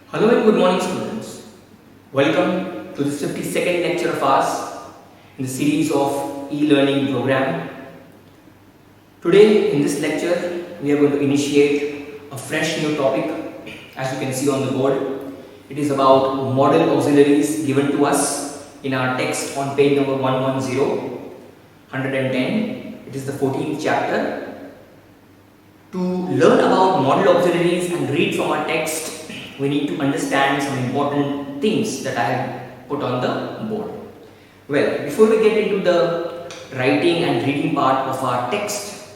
Hello and good morning, students. Welcome to this 52nd lecture of ours in the series of e-learning program. Today in this lecture we are going to initiate a fresh new topic. As you can see on the board, it is about modal auxiliaries given to us in our text on page number 110. It is the 14th chapter. To learn about modal auxiliaries and read from our text, we need to understand some important things that I have put on the board. Well, before we get into the writing and reading part of our text,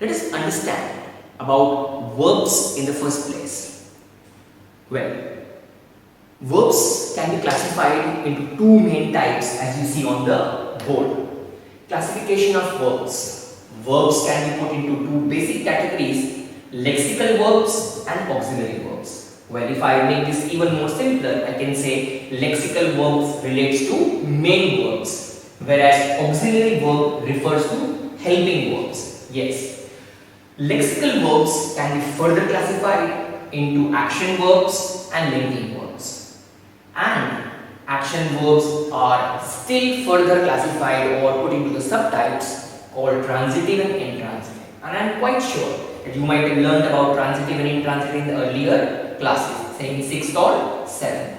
let us understand about verbs in the first place. Well, verbs can be classified into two main types as you see on the board. Classification of verbs. Verbs can be put into two basic categories: lexical verbs and auxiliary verbs. Well, if I make this even more simpler, I can say lexical verbs relates to main verbs, whereas auxiliary verb refers to helping verbs. Yes, lexical verbs can be further classified into action verbs and linking verbs, and action verbs are still further classified or put into the subtypes called transitive and intransitive. And I am quite sure that you might have learned about transitive and intransitive in the earlier classes, say in 6th or 7th.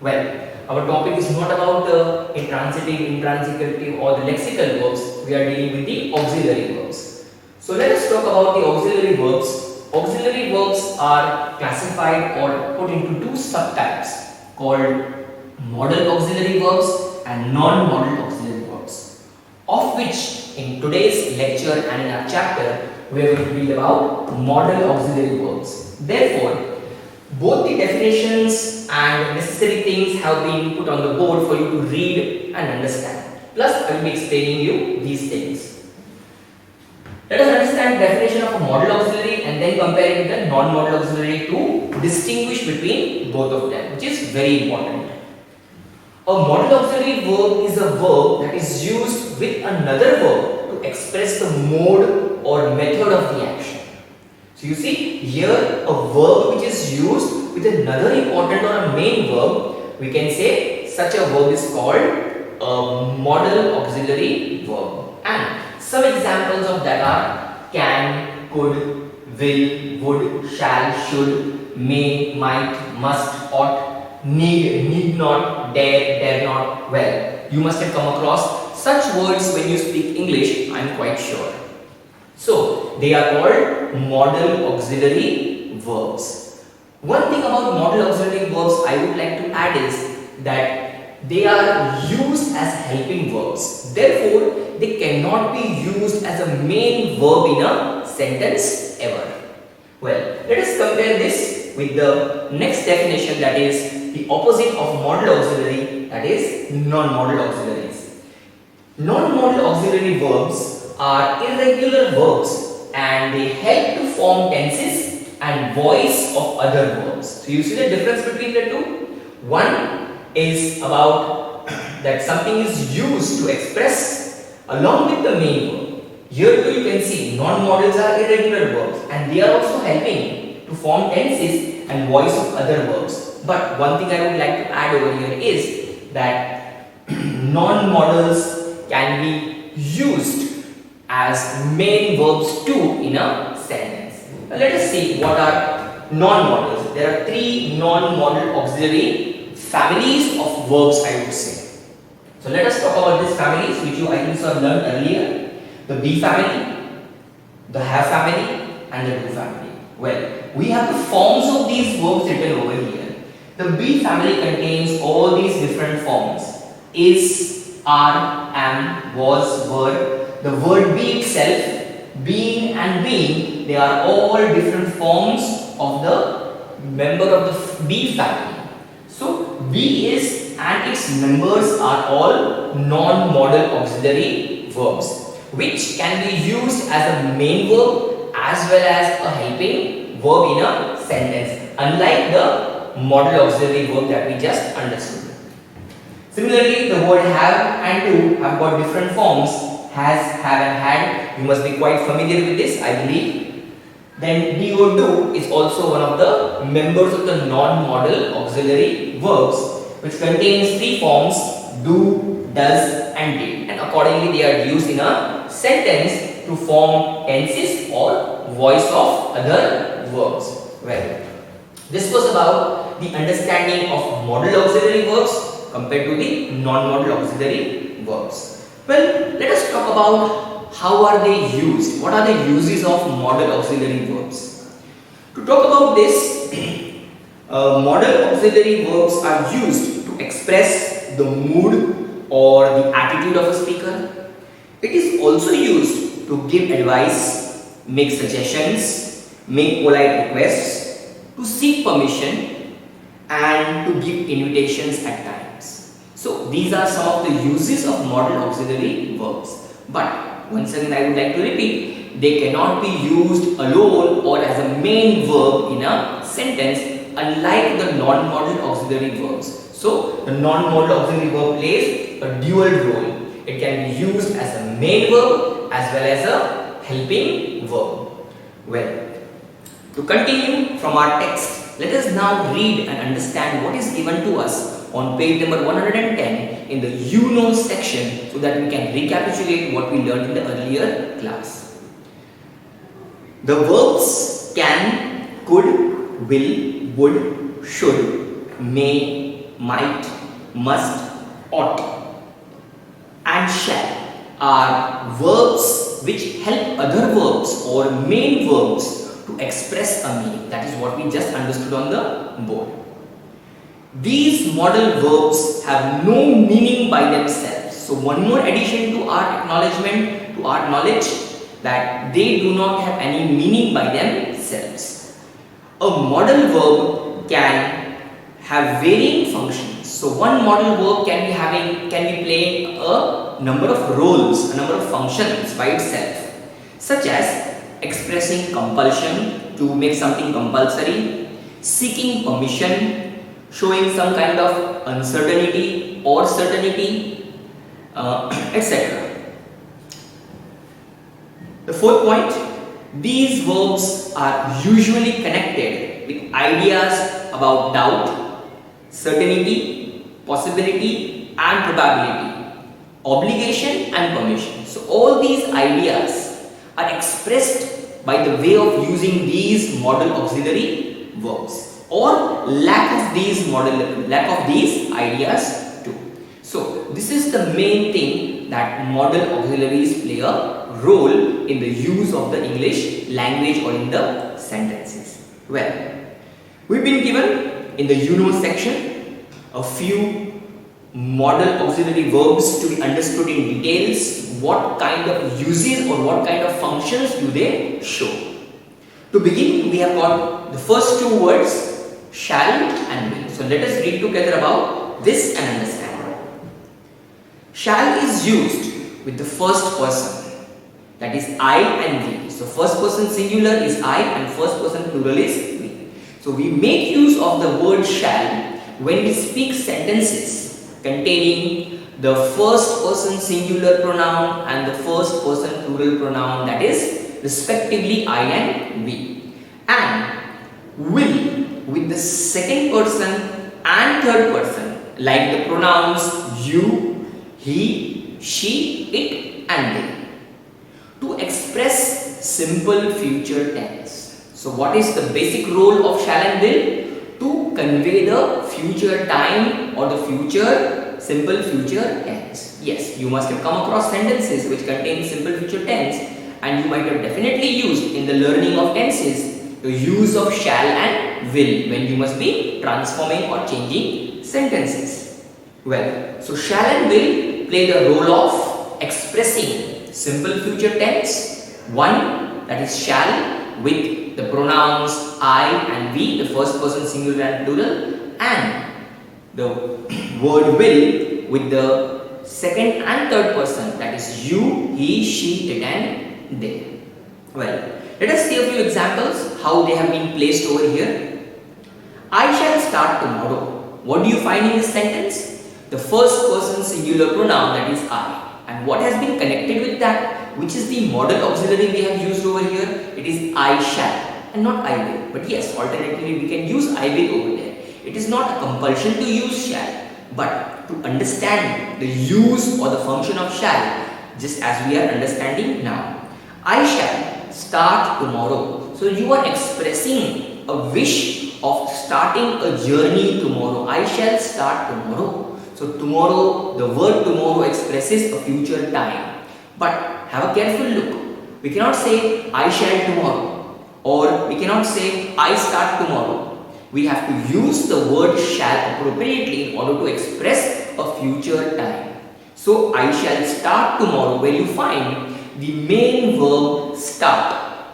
Well, our topic is not about the intransitive, intransitive or the lexical verbs. We are dealing with the auxiliary verbs. So let us talk about the auxiliary verbs. Auxiliary verbs are classified or put into two subtypes called modal auxiliary verbs and non-modal auxiliary verbs, of which in today's lecture and in our chapter we are going to read about modal auxiliary verbs. Therefore, both the definitions and necessary things have been put on the board for you to read and understand. Plus, I will be explaining you these things. Let us understand the definition of a modal auxiliary and then compare it with the non-modal auxiliary to distinguish between both of them, which is very important. A modal auxiliary verb is a verb that is used with another verb to express the mode or method of the action. So you see here a verb which is used with another important or a main verb, we can say such a verb is called a modal auxiliary verb. And some examples of that are can, could, will, would, shall, should, may, might, must, ought, need not, dare not. Well, you must have come across such words when you speak English, I am quite sure. So, they are called modal auxiliary verbs. One thing about modal auxiliary verbs I would like to add is that they are used as helping verbs. Therefore, they cannot be used as a main verb in a sentence ever. Well, let us compare this with the next definition, that is the opposite of modal auxiliary, that is non-modal auxiliaries. Non-modal auxiliary verbs are irregular verbs and they help to form tenses and voice of other verbs. So you see the difference between the two? One is about that something is used to express along with the main verb. Here too you can see non-modals are irregular verbs and they are also helping to form tenses and voice of other verbs. But one thing I would like to add over here is that non-modals can be used as main verbs too in a sentence. Now let us see what are non-modals. There are three non-modal auxiliary families of verbs, I would say. So let us talk about these families which you I think have learned earlier. The be family, the have family and the do family. Well, we have the forms of these verbs written over here. The be family contains all these different forms: is, are, am, was, were. The word be itself, being and being, they are all different forms of the member of the be family. So be is and its members are all non-modal auxiliary verbs, which can be used as a main verb as well as a helping verb in a sentence, unlike the modal auxiliary verb that we just understood. Similarly, the word have and do have got different forms: has, have and had. You must be quite familiar with this, I believe. Then do or do is also one of the members of the non-modal auxiliary verbs, which contains three forms: do, does and did, and accordingly they are used in a sentence to form tenses or voice of other verbs. Well, this was about the understanding of modal auxiliary verbs compared to the non-modal auxiliary verbs. Well, let us talk about how are they used? What are the uses of modal auxiliary verbs? To talk about this, modal auxiliary verbs are used to express the mood or the attitude of a speaker. It is also used to give advice, make suggestions, make polite requests, to seek permission and to give invitations at times. So these are some of the uses of modal auxiliary verbs. But once again, I would like to repeat, they cannot be used alone or as a main verb in a sentence, unlike the non-modal auxiliary verbs. So, the non-modal auxiliary verb plays a dual role. It can be used as a main verb as well as a helping verb. Well, to continue from our text, let us now read and understand what is given to us on page number 110 in the you know section, so that we can recapitulate what we learned in the earlier class. The verbs can, could, will, would, should, may, might, must, ought and shall are verbs which help other verbs or main verbs to express a meaning. That is what we just understood on the board. These modal verbs have no meaning by themselves. So one more addition to our acknowledgement, to our knowledge, that they do not have any meaning by themselves. A modal verb can have varying functions. So one modal verb can be playing a number of roles, a number of functions by itself, such as expressing compulsion, to make something compulsory, seeking permission, showing some kind of uncertainty or certainty, etc. The fourth point, these verbs are usually connected with ideas about doubt, certainty, possibility and probability, obligation and permission. So all these ideas are expressed by the way of using these modal auxiliary verbs, or lack of these ideas too. So this is the main thing, that modal auxiliaries play a role in the use of the English language or in the sentences. Well, we've been given in the you know section a few modal auxiliary verbs to be understood in details. What kind of uses or what kind of functions do they show? To begin, we have got the first two words, shall and will. So let us read together about this and understand. Shall is used with the first person, that is I and we. So first person singular is I and first person plural is we. So we make use of the word shall when we speak sentences containing the first person singular pronoun and the first person plural pronoun, that is respectively I and we, and will with the second person and third person, like the pronouns you, he, she, it and they, to express simple future tense. So what is the basic role of shall and will? To convey the future time or the future simple future tense. Yes, you must have come across sentences which contain simple future tense, and you might have definitely used in the learning of tenses the use of shall and will when you must be transforming or changing sentences. Well, so shall and will play the role of expressing simple future tense. One, that is shall with the pronouns I and we, the first person singular and plural, and the word will with the second and third person, that is you, he, she, it and they. Well, let us see a few examples how they have been placed over here. I shall start tomorrow. What do you find in this sentence? The first person singular pronoun, that is I. And what has been connected with that? Which is the modal auxiliary we have used over here? It is I shall. and not I will. But yes, alternatively we can use I will over there. It is not a compulsion to use shall, but to understand the use or the function of shall, just as we are understanding now. I shall start tomorrow. So you are expressing a wish of starting a journey tomorrow. I shall start tomorrow. So tomorrow, the word tomorrow expresses a future time. But have a careful look. We cannot say I shall tomorrow, or we cannot say I start tomorrow. We have to use the word shall appropriately in order to express a future time. So I shall start tomorrow, where you find the main verb start.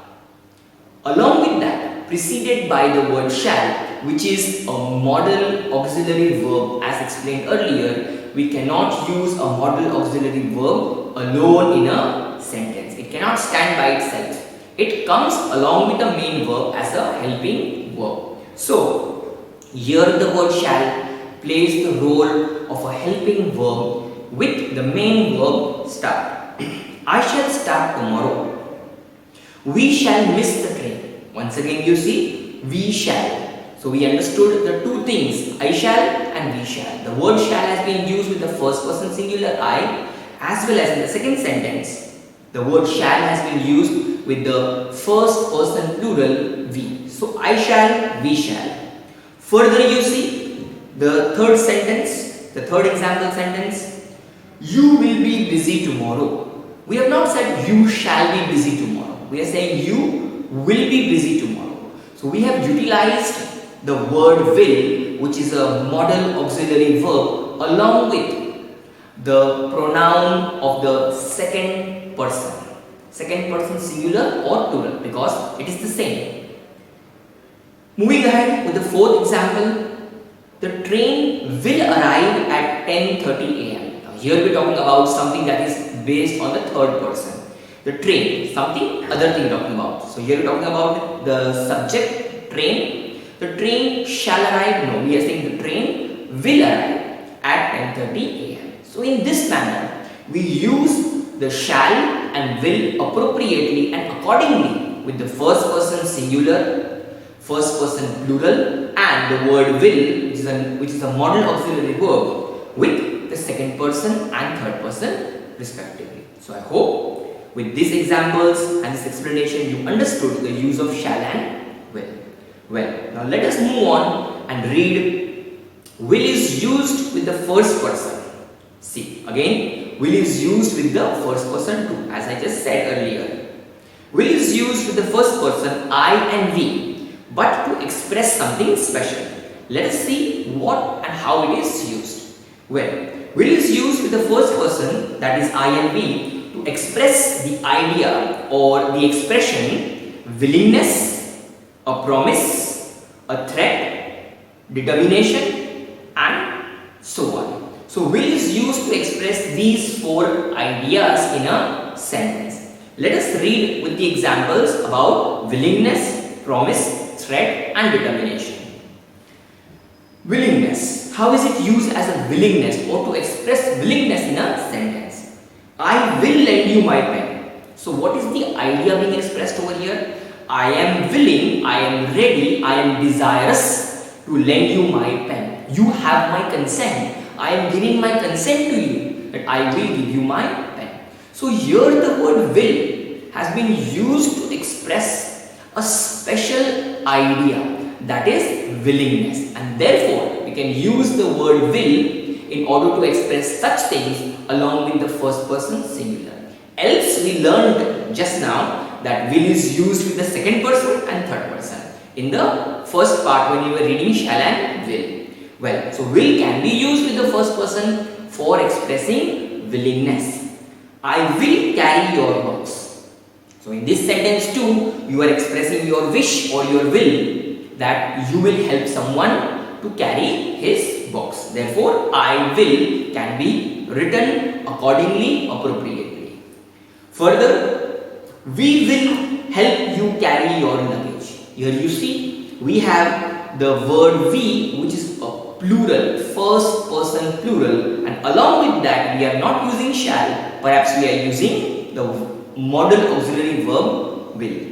Along with that, preceded by the word shall, which is a modal auxiliary verb. As explained earlier, we cannot use a modal auxiliary verb alone in a sentence. It cannot stand by itself. It comes along with the main verb as a helping verb. So, here the word shall plays the role of a helping verb with the main verb start. I shall start tomorrow. We shall miss the train. Once again you see, we shall. So we understood the two things, I shall and we shall. The word shall has been used with the first person singular I, as well as in the second sentence. The word shall has been used with the first person plural we. So I shall, we shall. Further you see the third sentence, the third example sentence. You will be busy tomorrow. We have not said you shall be busy tomorrow. We are saying you will be busy tomorrow. So we have utilized the word will, which is a modal auxiliary verb, along with the pronoun of the second person singular or plural, because it is the same. Moving ahead with the fourth example, the train will arrive at 10:30 a.m. Now here we are talking about something that is based on the third person. The train, something other thing talking about. So here we are talking about the subject train. The train shall arrive. No, we are saying the train will arrive at 10:30 a.m. So in this manner, we use the shall and will appropriately and accordingly with the first person singular, first person plural, and the word will, which is a modal auxiliary verb, with the second person and third person respectively. So I hope with these examples and this explanation you understood the use of shall and will. Well, now let us move on and read will is used with the first person. See, again, will is used with the first person too, as I just said earlier. Will is used with the first person I and we, but to express something special. Let us see what and how it is used. Well, will is used with the first person, that is I and we, to express the idea or the expression willingness, a promise, a threat, determination, and so on. So will is used to express these four ideas in a sentence. Let us read with the examples about willingness, promise, threat, and determination. Willingness. How is it used as a willingness or to express willingness in a sentence? I will lend you my pen. So what is the idea being expressed over here? I am willing, I am ready, I am desirous to lend you my pen. You have my consent. I am giving my consent to you that I will give you my pen. So here the word will has been used to express a special idea, that is willingness, and therefore we can use the word will in order to express such things along with the first person singular. Else we learned just now that will is used with the second person and third person in the first part when you were reading shall and will. Well, so will can be used with the first person for expressing willingness. I will carry your box. So in this sentence too, you are expressing your wish or your will that you will help someone to carry his box. Therefore, I will can be written accordingly, appropriately. Further, we will help you carry your luggage. Here you see, we have the word we, which is a plural, first person plural, and along with that we are not using shall, perhaps we are using the modal auxiliary verb will.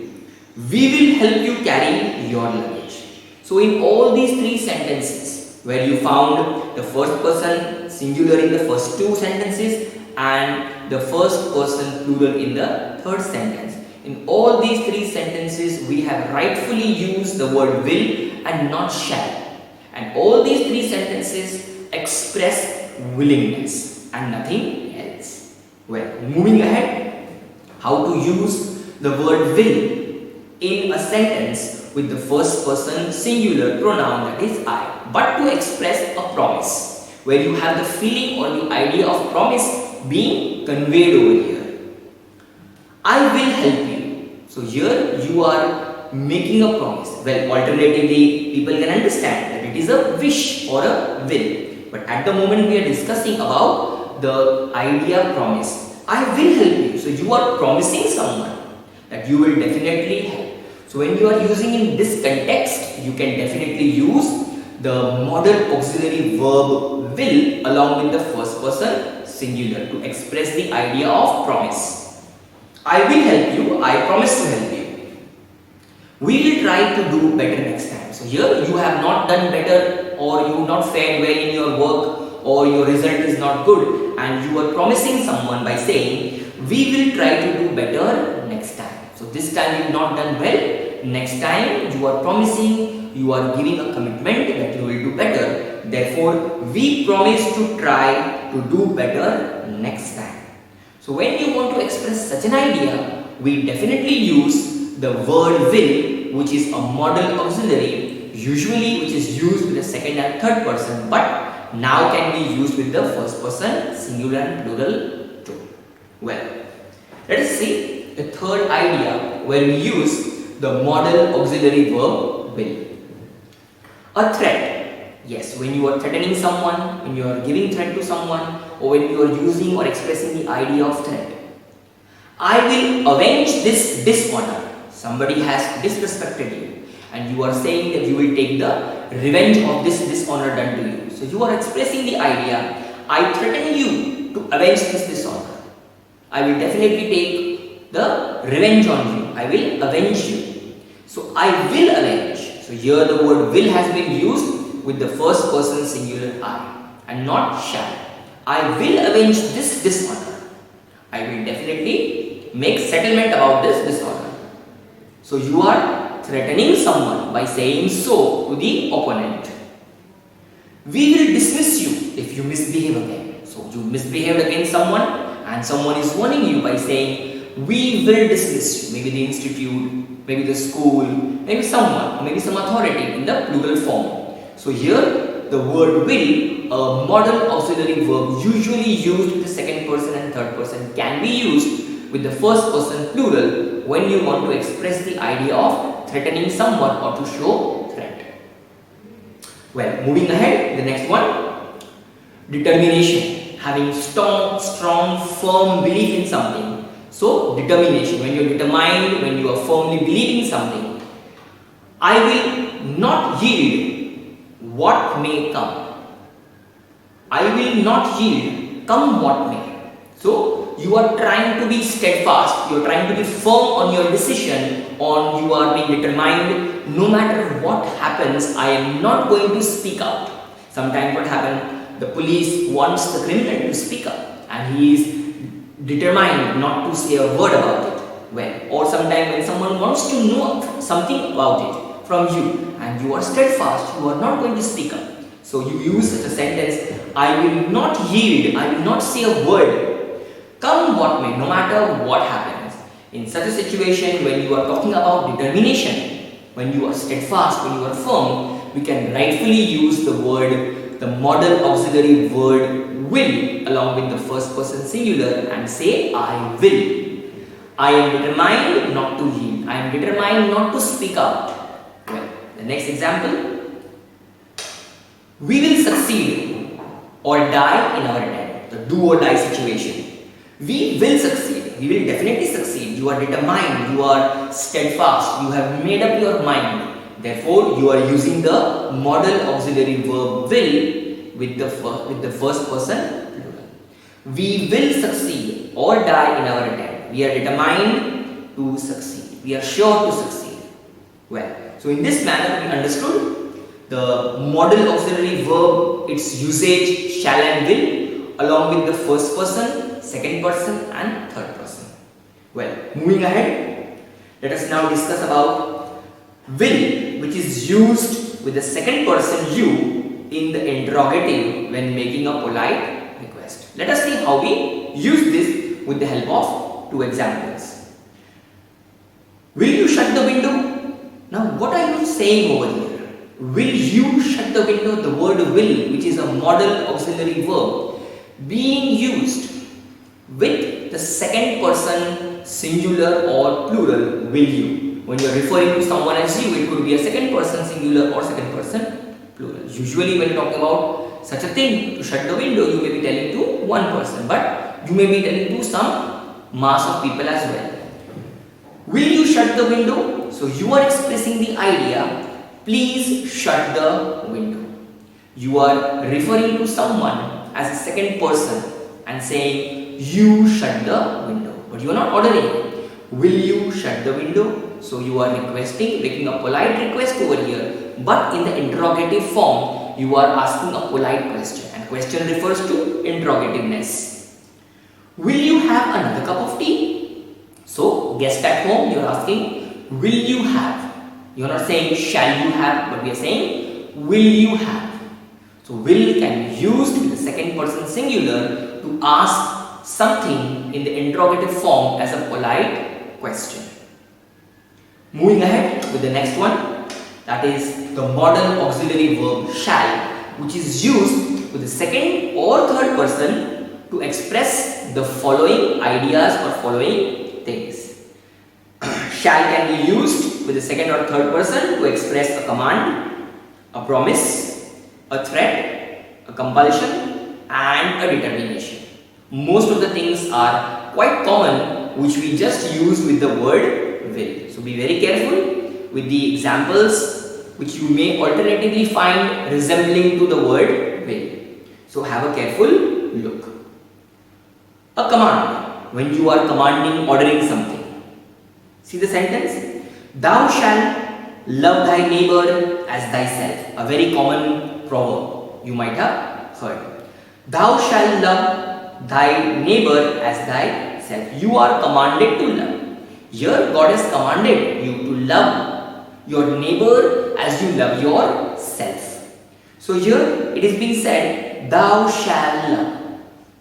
We will help you carry your luggage. So in all these three sentences, where you found the first person singular in the first two sentences and the first person plural in the third sentence, in all these three sentences we have rightfully used the word will and not shall. And all these three sentences express willingness and nothing else. Well, moving ahead, how to use the word will in a sentence with the first person singular pronoun, that is I, but to express a promise, where you have the feeling or the idea of promise being conveyed over here. I will help you. So here you are making a promise. Well, alternatively, people can understand that it is a wish or a will. But at the moment we are discussing about the idea promise. I will help you. So you are promising someone that you will definitely help. So when you are using in this context, you can definitely use the modal auxiliary verb will along with the first person singular to express the idea of promise. I will help you. I promise to help you. We will try to do better next time. So here you have not done better, or you have not fared well in your work, or your result is not good, and you are promising someone by saying we will try to do better next time. So this time you have not done well. Next time you are promising, you are giving a commitment that you will do better. Therefore, we promise to try to do better next time. So when you want to express such an idea, we definitely use the word will, which is a modal auxiliary, usually which is used with the second and third person, but now can be used with the first person singular and plural too. Well, let us see the third idea where we use the modal auxiliary verb will. A threat. Yes, when you are threatening someone, when you are giving threat to someone, or when you are using or expressing the idea of threat. I will avenge this dishonor. Somebody has disrespected you, and you are saying that you will take the revenge of this dishonor done to you. So you are expressing the idea, I threaten you to avenge this dishonor. I will definitely take the revenge on you. I will avenge you. So I will avenge. So here the word will has been used with the first person singular I and not shall. I will avenge this dishonor. I will definitely make settlement about this dishonor. So you are threatening someone by saying so to the opponent. We will dismiss you if you misbehave again. So you misbehaved against someone and someone is warning you by saying we will dismiss you. Maybe the institute, maybe the school, maybe someone, maybe some authority in the plural form. So here the word will, a modal auxiliary verb usually used with the second person and third person, can be used with the first person plural when you want to express the idea of threatening someone or to show threat. Well, moving ahead, the next one, determination, having strong, firm belief in something. So determination, when you are determined, when you are firmly believing something. I will not yield what may come. I will not yield, come what may. So you are trying to be steadfast, you are trying to be firm on your decision, on you are being determined, no matter what happens, I am not going to speak out. Sometimes what happens, the police wants the criminal to speak up and he is determined not to say a word about it. Well, or sometimes when someone wants to know something about it from you and you are steadfast, you are not going to speak up. So you use such a sentence, I will not yield, I will not say a word, come what may, no matter what happens. In such a situation, when you are talking about determination, when you are steadfast, when you are firm, we can rightfully use the word, the modal auxiliary word will along with the first person singular and say I will. I am determined not to yield. I am determined not to speak out. Well, the next example. We will succeed or die in our attempt. The do or die situation. We will succeed. We will definitely succeed. You are determined. You are steadfast. You have made up your mind. Therefore, you are using the modal auxiliary verb will with the first person plural. We will succeed or die in our attempt. We are determined to succeed. We are sure to succeed. Well, so in this manner we understood the modal auxiliary verb, its usage shall and will along with the first person, second person and third person. Well, moving ahead, let us now discuss about will, which is used with the second person you in the interrogative when making a polite request. Let us see how we use this with the help of two examples. Will you shut the window? Now, what are you saying over here? Will you shut the window? The word will, which is a modal auxiliary verb, being used with the second person singular or plural, will you. When you are referring to someone as you, it could be a second person singular or second person plural. Usually when talking about such a thing, to shut the window, you may be telling to one person, but you may be telling to some mass of people as well. Will you shut the window? So you are expressing the idea, please shut the window. You are referring to someone as a second person and saying, you shut the window. But you are not ordering, will you shut the window? So you are requesting, making a polite request over here. But in the interrogative form, you are asking a polite question. And question refers to interrogativeness. Will you have another cup of tea? So, guest at home, you are asking, will you have? You are not saying, shall you have, but we are saying, will you have? So, will can be used with the second person singular to ask something in the interrogative form as a polite question. Moving ahead with the next one, that is the modal auxiliary verb shall, which is used with the second or third person to express the following ideas or following things. Shall can be used with the second or third person to express a command, a promise, a threat, a compulsion and a determination. Most of the things are quite common which we just use with the word will. So be very careful with the examples which you may alternatively find resembling to the word will. So have a careful look. A command. When you are commanding, ordering something. See the sentence? Thou shalt love thy neighbor as thyself. A very common proverb you might have heard. Thou shalt love thy neighbor as thyself. You are commanded to love. Here God has commanded you to love your neighbor as you love yourself. So here it is being said, thou shalt love.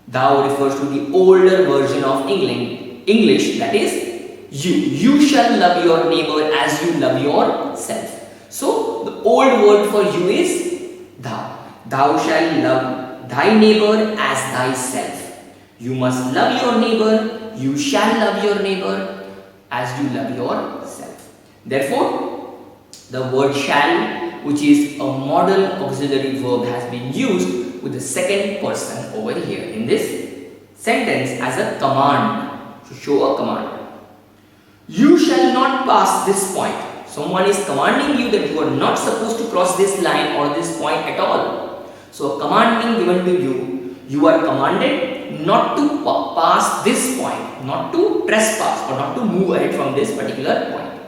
Thou refers to the older version of English, that is you. You shall love your neighbor as you love yourself. So the old word for you is thou. Thou shalt love thy neighbor as thyself. You must love your neighbor. You shall love your neighbor as you love yourself. Therefore, the word shall, which is a modal auxiliary verb, has been used with the second person over here in this sentence as a command, to show a command. You shall not pass this point. Someone is commanding you that you are not supposed to cross this line or this point at all. So a command being given to you, you are commanded not to pass this point, not to trespass or not to move ahead from this particular point.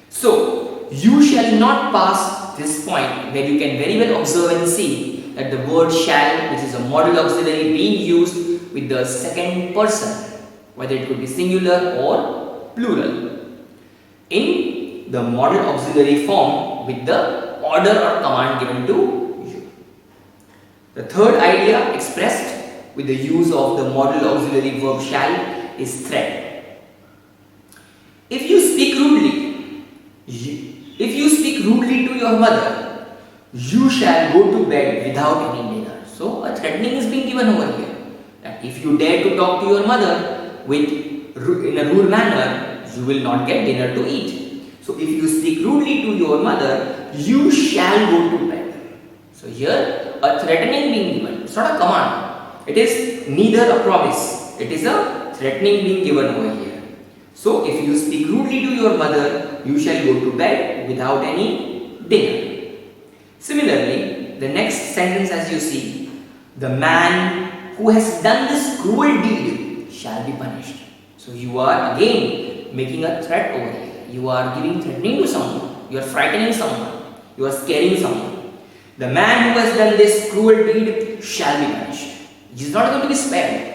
So you shall not pass this point, where you can very well observe and see that the word shall, which is a modal auxiliary, being used with the second person, whether it could be singular or plural, in the modal auxiliary form with the order or command given to you. The third idea expressed with the use of the modal auxiliary verb shall is threat. If you speak rudely to your mother, you shall go to bed without any dinner. So a threatening is being given over here, that if you dare to talk to your mother in a rude manner, you will not get dinner to eat. So if you speak rudely to your mother, you shall go to bed. So here a threatening being given. It's not a command. It is neither a promise. It is a threatening being given over here. So if you speak rudely to your mother, you shall go to bed without any dinner. Similarly, the next sentence as you see, the man who has done this cruel deed shall be punished. So you are again making a threat over here. you are giving threatening to someone, you are frightening someone, you are scaring someone. The man who has done this cruel deed shall be punished. He is not going to be spared.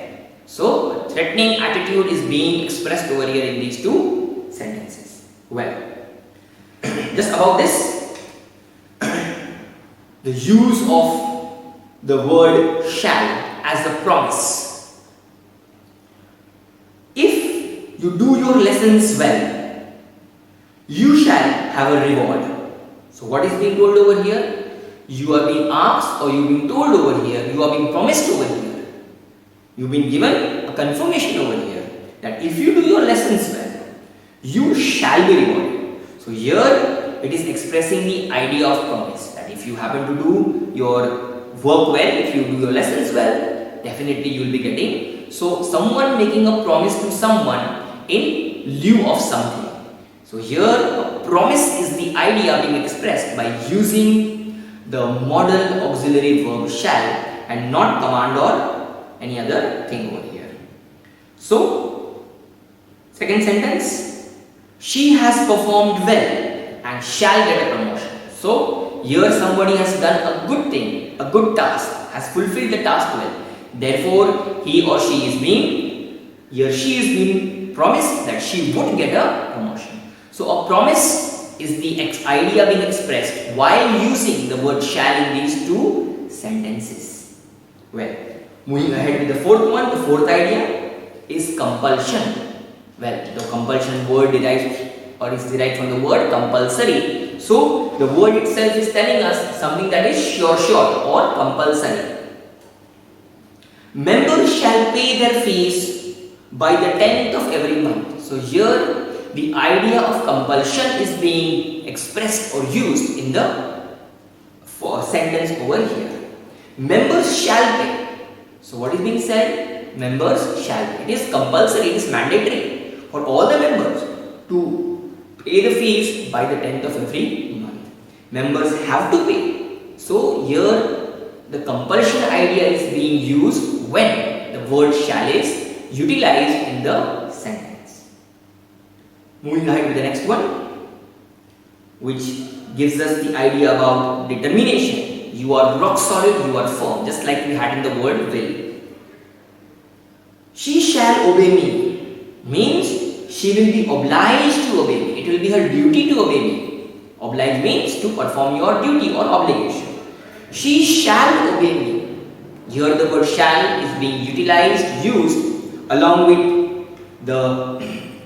So, a threatening attitude is being expressed over here in these two sentences. Well, just about this, the use of the word shall as a promise. If you do your lessons well, you shall have a reward. So what is being told over here? You are being asked, or you are being told over here, you are being promised over here. You have been given a confirmation over here that if you do your lessons well, you shall be rewarded. So here it is expressing the idea of promise, that if you happen to do your work well, if you do your lessons well, definitely you will be getting. So someone making a promise to someone in lieu of something. So here a promise is the idea being expressed by using the modal auxiliary verb shall and not command or any other thing over here. So second sentence, she has performed well and shall get a promotion. So here somebody has done a good thing, a good task, has fulfilled the task well. Therefore, he or she is being promised that she would get a promotion. So a promise is the idea being expressed while using the word shall in these two sentences. Well, moving ahead with the fourth one, the fourth idea is compulsion. Well, the compulsion word is derived from the word compulsory. So the word itself is telling us something that is sure or compulsory. Members shall pay their fees by the 10th of every month. So here the idea of compulsion is being expressed or used in the sentence over here. Members shall pay. So what is being said? Members shall pay. It is compulsory, it is mandatory for all the members to pay the fees by the 10th of every month. Members have to pay. So here the compulsion idea is being used when the word shall is utilized in the sentence. Moving ahead with the next one, which gives us the idea about determination. You are rock solid, you are firm, just like we had in the word will. She shall obey me means she will be obliged to obey me. It will be her duty to obey me. Oblige means to perform your duty or obligation. She shall obey me. Here the word shall is being used along with the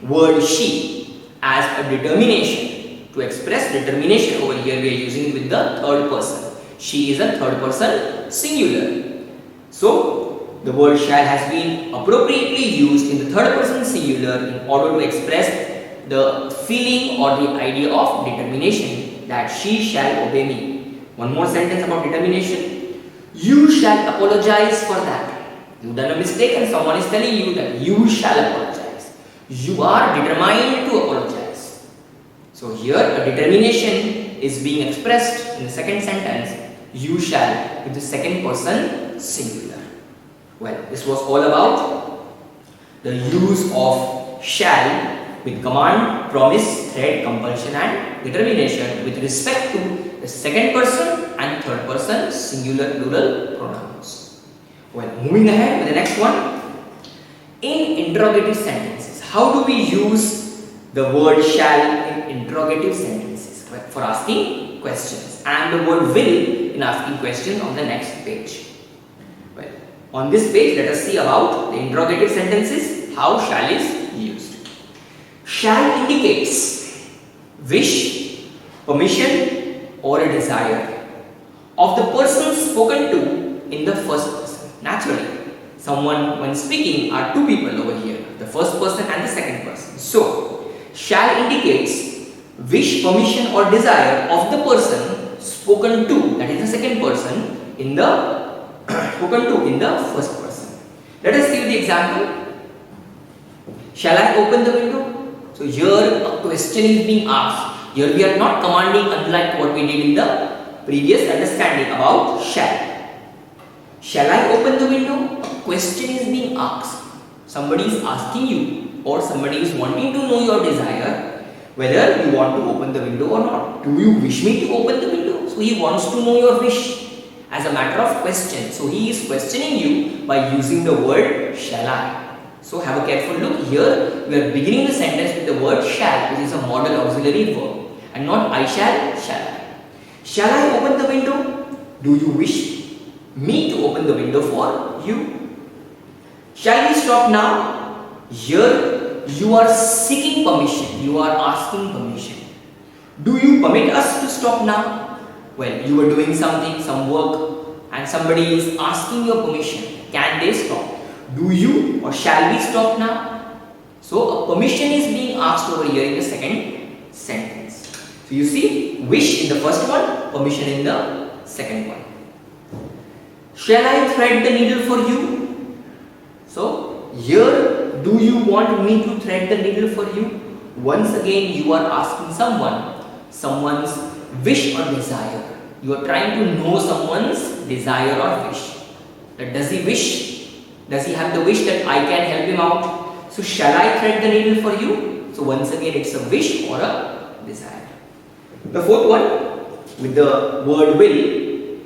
word she as a determination. To express determination over here we are using it with the third person. She is a third person singular. So the word shall has been appropriately used in the third person singular in order to express the feeling or the idea of determination, that she shall obey me. One more sentence about determination. You shall apologize for that. You've done a mistake and someone is telling you that you shall apologize. You are determined to apologize. So here a determination is being expressed in the second sentence. You shall with the second person singular. Well, this was all about the use of shall with command, promise, threat, compulsion and determination with respect to the second person and third person singular plural pronouns. Well, moving ahead with the next one. In interrogative sentences, how do we use the word shall in interrogative sentences? For asking questions, and the word will in asking questions on the next page. Well, on this page let us see about the interrogative sentences, how shall is used. Shall indicates wish, permission or a desire of the person spoken to in the first person. Naturally, someone when speaking are two people over here, the first person and the second person. So, shall indicates wish, permission or desire of the person spoken to, that is the second person, in the spoken to in the first person. Let us see the example. Shall I open the window? So here a question is being asked. Here we are not commanding unlike what we did in the previous understanding about shall. Shall I open the window? A question is being asked. Somebody is asking you or somebody is wanting to know your desire whether you want to open the window or not. Do you wish me to open the window? So he wants to know your wish as a matter of question. So he is questioning you by using the word shall I. So have a careful look. Here we are beginning the sentence with the word shall, which is a modal auxiliary verb, and not I shall, shall I. Shall I open the window? Do you wish me to open the window for you? Shall we stop now? Here you are seeking permission. You are asking permission. Do you permit us to stop now? Well, you are doing something, some work, and somebody is asking your permission. Can they stop? Do you or shall we stop now? So a permission is being asked over here in the second sentence. So you see, wish in the first one, permission in the second one. Shall I thread the needle for you? So here, do you want me to thread the needle for you? Once again, you are asking someone's wish or desire. You are trying to know someone's desire or wish. That does he wish? Does he have the wish that I can help him out? So shall I thread the needle for you? So once again, it's a wish or a desire. The fourth one, with the word will.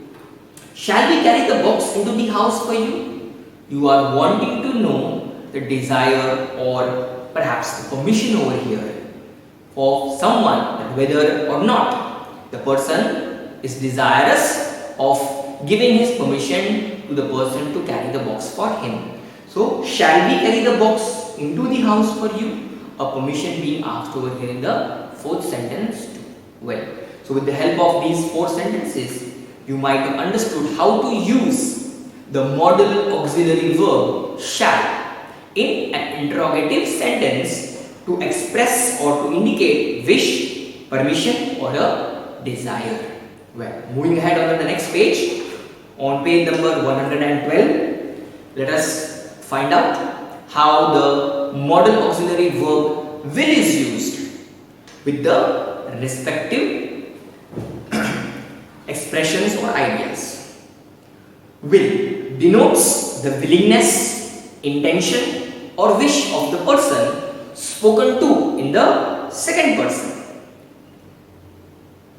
Shall we carry the box into the house for you? You are wanting to know the desire or perhaps the permission over here for someone, that whether or not the person is desirous of giving his permission to the person to carry the box for him. So, shall we carry the box into the house for you? A permission being asked over here in the fourth sentence too. Well, so with the help of these four sentences, you might have understood how to use the modal auxiliary verb shall in an interrogative sentence to express or to indicate wish, permission or a desire. Well, moving ahead on to the next page, on page number 112, let us find out how the modal auxiliary verb will is used with the respective expressions or ideas. Will denotes the willingness, intention or wish of the person spoken to in the second person.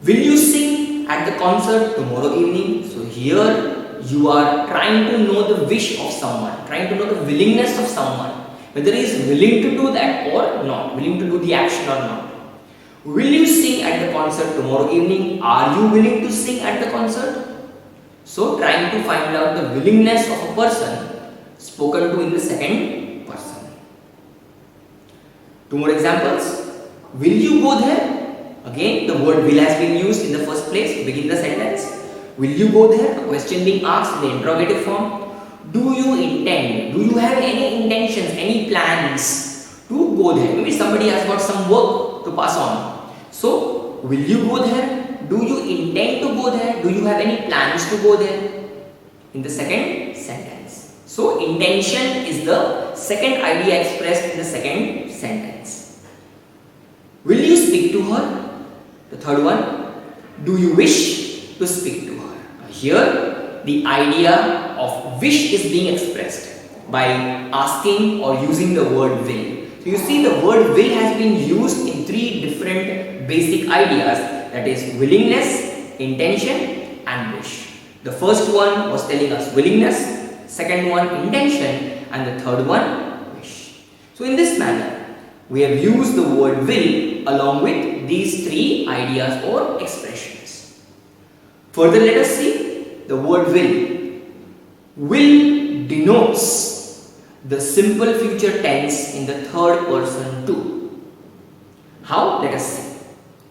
Will you sing at the concert tomorrow evening? So here you are trying to know the wish of someone, trying to know the willingness of someone, whether he is willing to do that or not, willing to do the action or not. Will you sing at the concert tomorrow evening? Are you willing to sing at the concert? So trying to find out the willingness of a person spoken to in the second person. Two more examples. Will you go there? Again, the word will has been used in the first place to begin the sentence. Will you go there? A question being asked in the interrogative form. Do you intend? Do you have any intentions, any plans to go there? Maybe somebody has got some work to pass on. So, will you go there? Do you intend to go there? Do you have any plans to go there? In the second sentence. So, intention is the second idea expressed in the second sentence. Will you speak to her? The third one, do you wish to speak to her? Here, the idea of wish is being expressed by asking or using the word will. So you see, the word will has been used in three different basic ideas, that is willingness, intention and wish. The first one was telling us willingness, second one intention and the third one wish. So in this manner, we have used the word will along with these three ideas or expressions. Further, let us see the word will. Will denotes the simple future tense in the third person too. How? Let us see.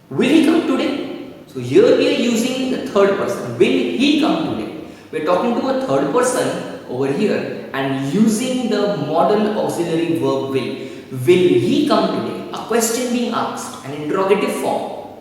Will he come today? So here we are using the third person. Will he come today? We are talking to a third person over here and using the modal auxiliary verb will. Will he come today? A question being asked, an interrogative form.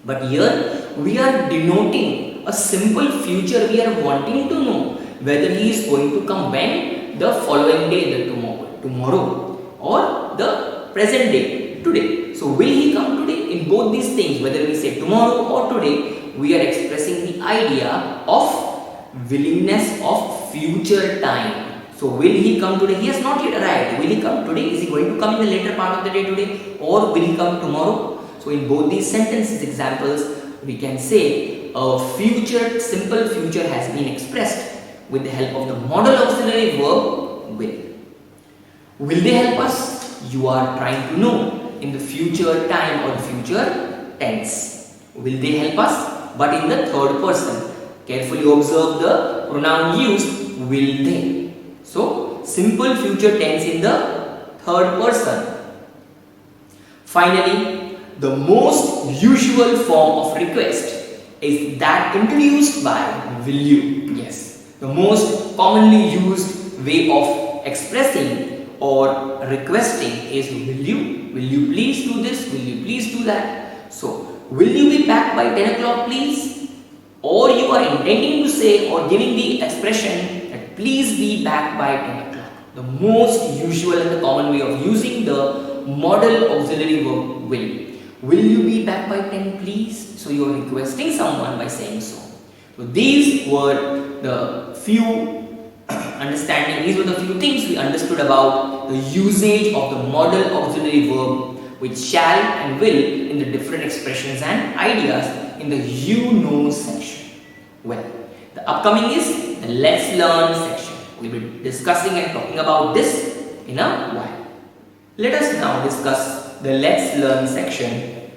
But here we are denoting a simple future. We are wanting to know whether he is going to come when? The following day, the tomorrow or the present day, today. So will he come today? In both these things, whether we say tomorrow or today, we are expressing the idea of willingness of future time. So will he come today? He has not yet arrived. Will he come today? Is he going to come in the later part of the day today? Or will he come tomorrow? So in both these sentences examples, we can say a future, simple future has been expressed with the help of the modal auxiliary verb will. Will they help us? You are trying to know in the future time or the future tense. Will they help us? But in the third person. Carefully observe the pronoun used, will they. So simple future tense in the third person. Finally, the most usual form of request is that introduced by will you. Yes, the most commonly used way of expressing or requesting is will you. Will you please do this? Will you please do that? So, will you be back by 10 o'clock please? Or you are intending to say or giving the expression that please be back by 10 o'clock. The most usual and the common way of using the modal auxiliary verb will. Will you be back by 10 please? So you are requesting someone by saying so. So these were the few these were the few things we understood about the usage of the modal auxiliary verb with shall and will in the different expressions and ideas in the you know section. Well, the upcoming is the let's learn section. We will be discussing and talking about this in a while. Let us now discuss the let's learn section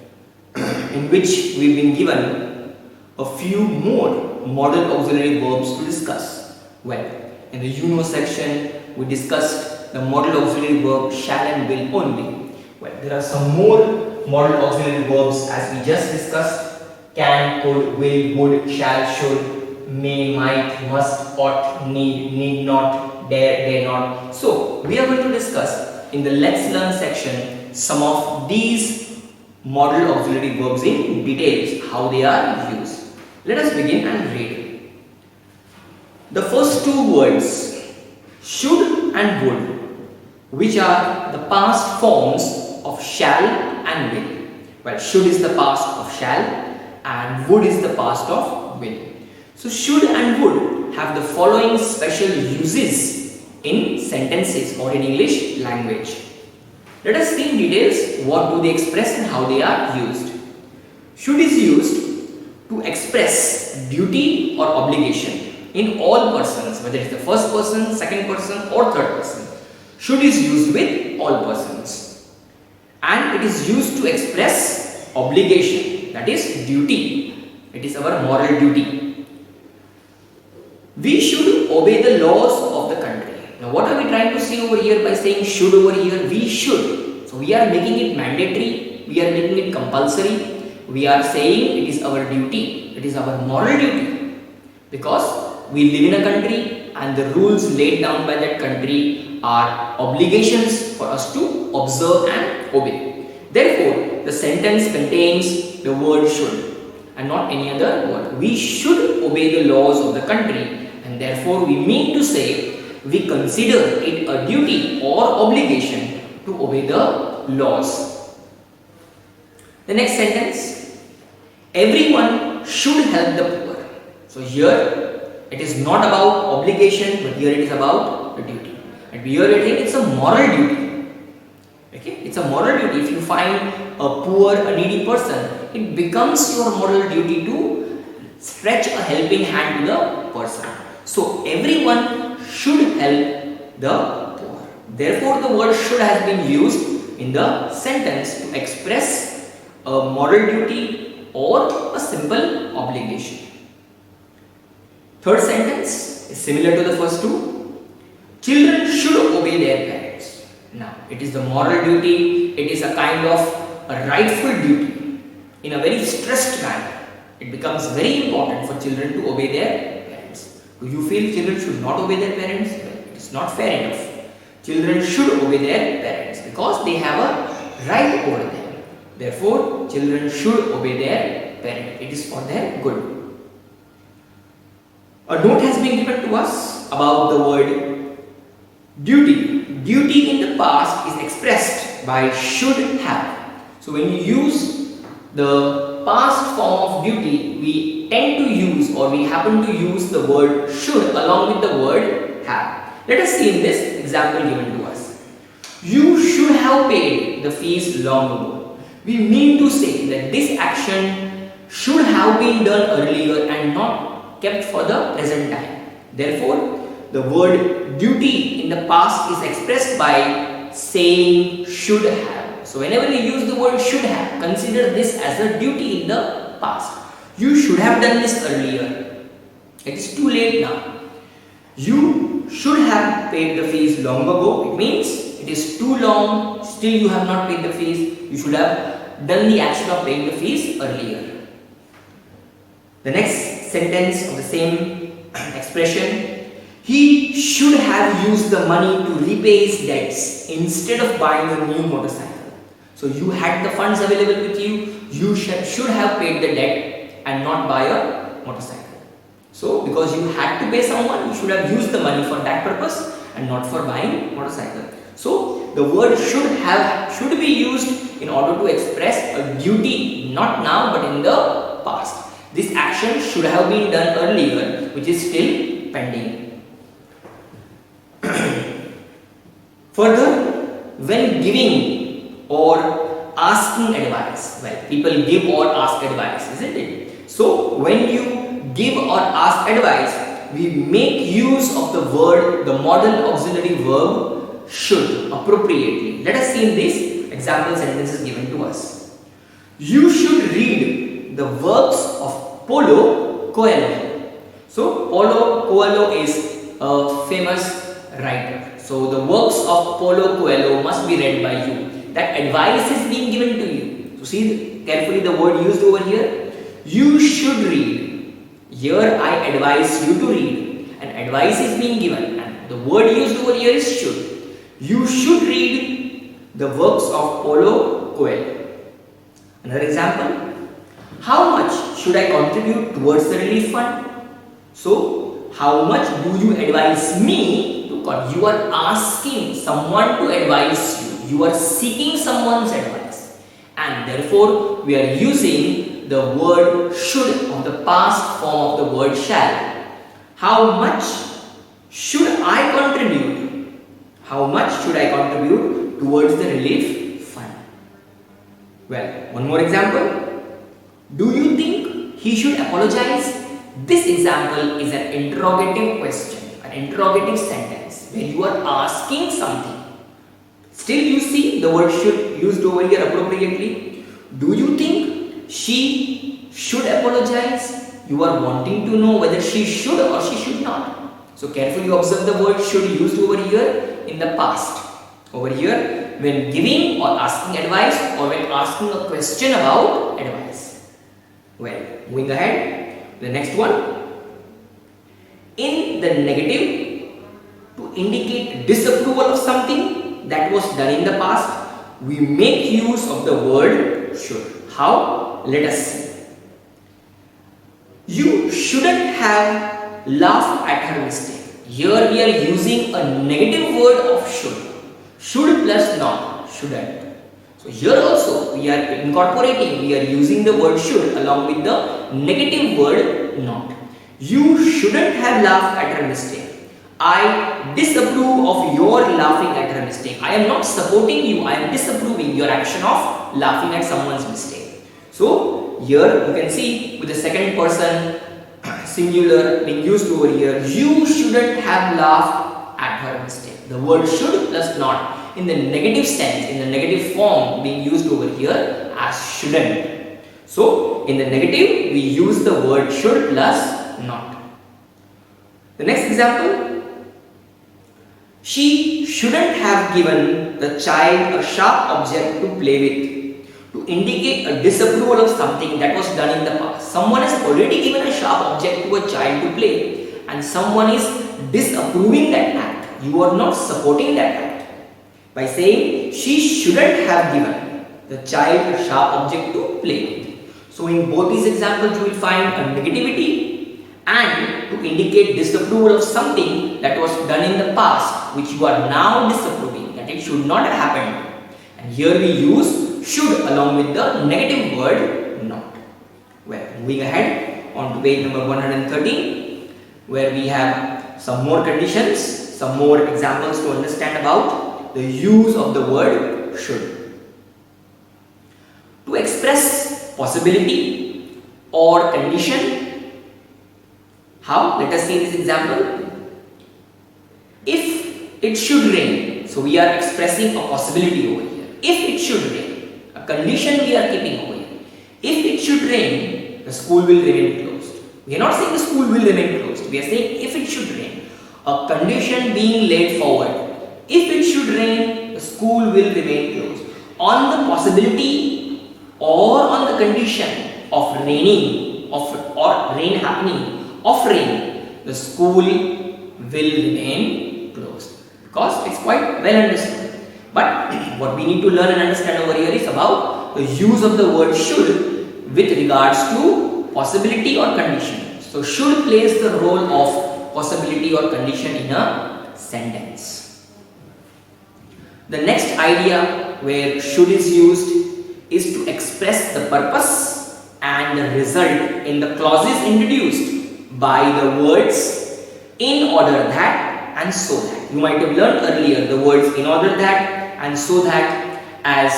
in which we've been given a few more modal auxiliary verbs to discuss. Well, in the you know section we discussed the modal auxiliary verb shall and will only. Well, there are some more modal auxiliary verbs as we just discussed: can, could, will, would, shall, should, may, might, must, ought, need not, dare not. So we are going to discuss in the let's learn section some of these modal auxiliary verbs in details, how they are used. Let us begin and read. The first two words, should and would, which are the past forms of shall and will. Well, should is the past of shall and would is the past of will. So should and would have the following special uses in sentences or in English language. Let us see in details what do they express and how they are used. Should is used to express duty or obligation in all persons, whether it is the first person, second person or third person. Should is used with all persons. And it is used to express obligation, that is duty. It is our moral duty. We should obey the laws of the country. Now what are we trying to say over here by saying should over here? We should. So we are making it mandatory, we are making it compulsory, we are saying it is our duty, it is our moral duty. Because we live in a country and the rules laid down by that country are obligations for us to observe and obey. Therefore, the sentence contains the word should and not any other word. We should obey the laws of the country, and therefore we mean to say we consider it a duty or obligation to obey the laws. The next sentence, everyone should help the poor. So here it is not about obligation, but here it is about the duty. And here it's a moral duty. Okay, it's a moral duty. If you find a poor, a needy person, it becomes your moral duty to stretch a helping hand to the person. So everyone should help the poor. Therefore, the word should has been used in the sentence to express a moral duty or a simple obligation. Third sentence is similar to the first two. Children should obey their parents. Now, it is the moral duty, it is a kind of a rightful duty. In a very stressed manner, it becomes very important for children to obey their parents. Do you feel children should not obey their parents? Well, it is not fair enough. Children should obey their parents because they have a right over them. Therefore, children should obey their parents. It is for their good. A note has been given to us about the word duty. Duty in the past is expressed by should have. So when you use the past form of duty, we tend to use or we happen to use the word should along with the word have. Let us see in this example given to us. You should have paid the fees long ago. we mean to say that this action should have been done earlier and not kept for the present time. Therefore, the word duty in the past is expressed by saying should have. So whenever you use the word should have, consider this as a duty in the past. You should have done this earlier. It is too late now. You should have paid the fees long ago. It means it is too long, still you have not paid the fees. You should have done the action of paying the fees earlier. The next sentence of the same expression, he should have used the money to repay his debts instead of buying a new motorcycle. So you had the funds available with you, you should have paid the debt and not buy a motorcycle. So because you had to pay someone, you should have used the money for that purpose and not for buying motorcycle. So the word should be used in order to express a duty, not now but in the past. This action should have been done earlier, which is still pending. Further, when giving or asking advice, well, people give or ask advice, isn't it? So when you give or ask advice, we make use of the word, the modal auxiliary verb should appropriately. Let us see in these example sentences given to us. You should read the works of Paulo Coelho. So Paulo Coelho is a famous writer. So the works of Paulo Coelho must be read by you. That advice is being given to you. So see carefully the word used over here. You should read. Here I advise you to read. And advice is being given. And the word used over here is should. You should read the works of Paulo Coelho. Another example. How much should I contribute towards the relief fund? So, how much do you advise me to contribute? You are asking someone to advise you. You are seeking someone's advice. And therefore, we are using the word should of the past form of the word shall. How much should I contribute? How much should I contribute towards the relief fund? Well, one more example. Do you think he should apologize? This example is an interrogative question, an interrogative sentence where you are asking something. Still you see the word should used over here appropriately. Do you think she should apologize? You are wanting to know whether she should or she should not. So carefully observe the word should used over here in the past. Over here when giving or asking advice or when asking a question about advice. Well, moving ahead, the next one. In the negative, to indicate disapproval of something that was done in the past, we make use of the word should. How? Let us see. You shouldn't have laughed at her mistake. Here we are using a negative word of should. Should plus not, shouldn't. So here also we are incorporating, we are using the word should along with the negative word not. You shouldn't have laughed at her mistake. I disapprove of your laughing at her mistake. I am not supporting you, I am disapproving your action of laughing at someone's mistake. So here you can see with the second person singular being used over here, you shouldn't have laughed at her mistake. The word should plus not in the negative sense, in the negative form being used over here as shouldn't. So in the negative we use the word should plus not. The next example, she shouldn't have given the child a sharp object to play with to indicate a disapproval of something that was done in the past. Someone has already given a sharp object to a child to play and someone is disapproving that act. You are not supporting that act. By saying she shouldn't have given the child a sharp object to play with. So in both these examples you will find a negativity and to indicate disapproval of something that was done in the past which you are now disapproving, that it should not have happened. And here we use should along with the negative word not. Well, moving ahead on to page number 113 where we have some more conditions, some more examples to understand about the use of the word should. express possibility or condition. How? Let us see this example. If it should rain, so we are expressing a possibility over here. If it should rain, a condition we are keeping over here. If it should rain, the school will remain closed. We are not saying the school will remain closed. We are saying if it should rain, a condition being laid forward. If it should rain, the school will remain closed. On the possibility or on the condition of raining, or rain happening, of rain, the school will remain closed. Because it's quite well understood. But what we need to learn and understand over here is about the use of the word should with regards to possibility or condition. So should plays the role of possibility or condition in a sentence. The next idea where should is used is to express the purpose and the result in the clauses introduced by the words in order that and so that. You might have learned earlier the words in order that and so that as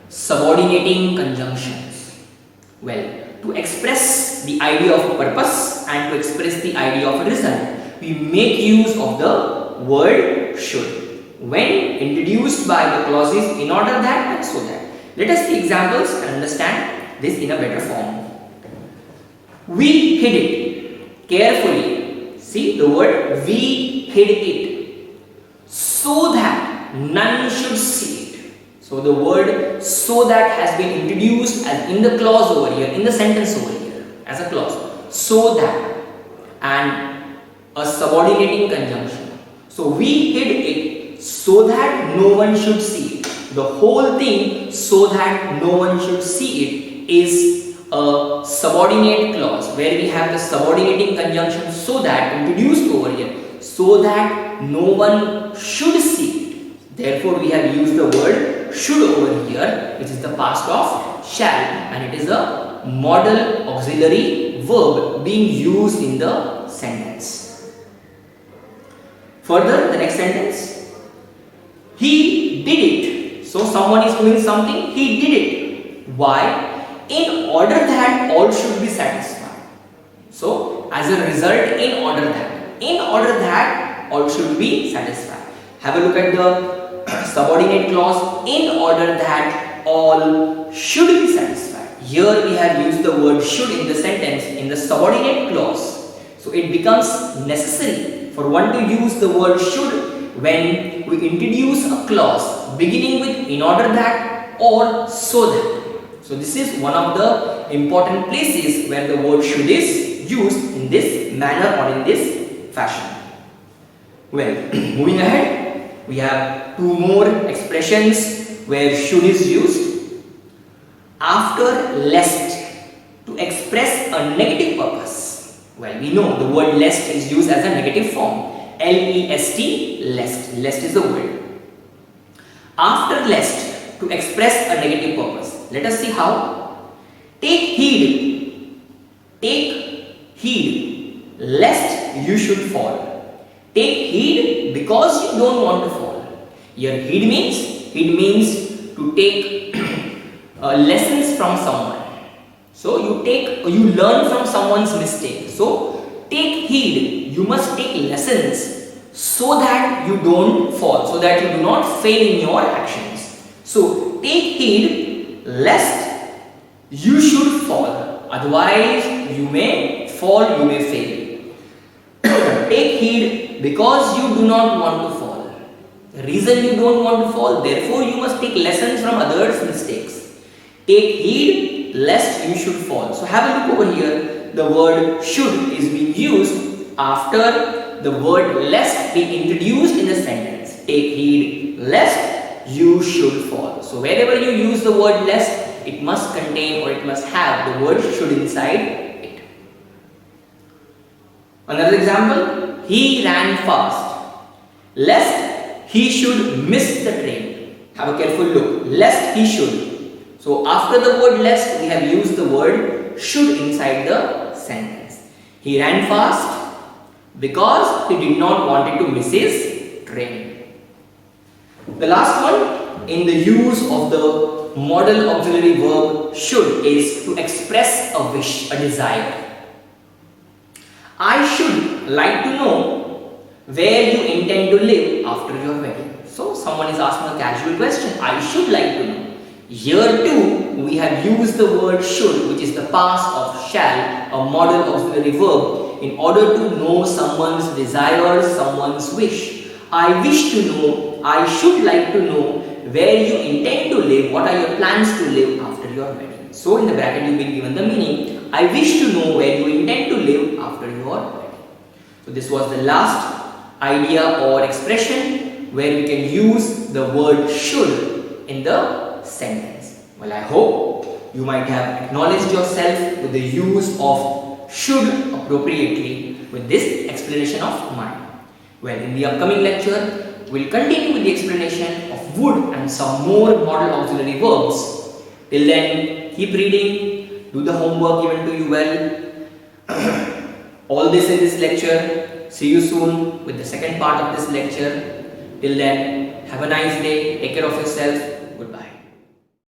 subordinating conjunctions. Well, to express the idea of a purpose and to express the idea of a result, we make use of the word should when introduced by the clauses in order that and so that. Let us see examples and understand this in a better form. We hid it carefully. See the word we hid it so that none should see it. So the word so that has been introduced as in the clause over here, in the sentence over here as a clause. So that and a subordinating conjunction. So we hid it so that no one should see it. The whole thing so that no one should see it is a subordinate clause where we have the subordinating conjunction so that introduced over here so that no one should see it. Therefore we have used the word should over here, which is the past of shall, and it is a modal auxiliary verb being used in the sentence. Further, the next sentence. He did it. So someone is doing something, he did it. Why? In order that all should be satisfied. So as a result, in order that all should be satisfied. Have a look at the subordinate clause, in order that all should be satisfied. Here we have used the word should in the sentence in the subordinate clause. So it becomes necessary for one to use the word should when we introduce a clause beginning with in order that or so that. So this is one of the important places where the word should is used in this manner or in this fashion. Well, moving ahead, we have two more expressions where should is used. After lest, to express a negative purpose. Well, we know the word lest is used as a negative form. L-E-S-T, lest. Lest is the word. After lest, to express a negative purpose. Let us see how. Take heed. Take heed, lest you should fall. Take heed because you don't want to fall. Here heed means to take lessons from someone. So you learn from someone's mistake. So take heed. You must take lessons so that you don't fall, so that you do not fail in your actions. So take heed lest you should fall. Otherwise you may fall, you may fail. Take heed because you do not want to fall. The reason you don't want to fall, therefore you must take lessons from others' mistakes. Take heed lest you should fall. So have a look over here. The word should is being used after the word lest being introduced in the sentence. Take heed lest you should fall. So wherever you use the word lest, it must contain or it must have the word should inside it. Another example, he ran fast lest he should miss the train. Have a careful look. Lest he should. So after the word lest, we have used the word should inside the sentence. He ran fast because he did not want to miss his train. The last one, in the use of the modal auxiliary verb should is to express a wish, a desire. I should like to know where you intend to live after your wedding. So someone is asking a casual question. I should like to know. Here too, we have used the word should, which is the past of shall, a modal auxiliary verb, in order to know someone's desire, someone's wish. I wish to know, I should like to know where you intend to live, what are your plans to live after your wedding. So in the bracket you've been given the meaning, I wish to know where you intend to live after your wedding. So this was the last idea or expression where we can use the word should in the sentence. Well, I hope you might have acknowledged yourself with the use of should appropriately with this explanation of mine. Well, in the upcoming lecture, we'll continue with the explanation of would and some more modal auxiliary verbs. Till then, keep reading, do the homework given to you well. All this in this lecture. See you soon with the second part of this lecture. Till then, have a nice day, take care of yourself, goodbye.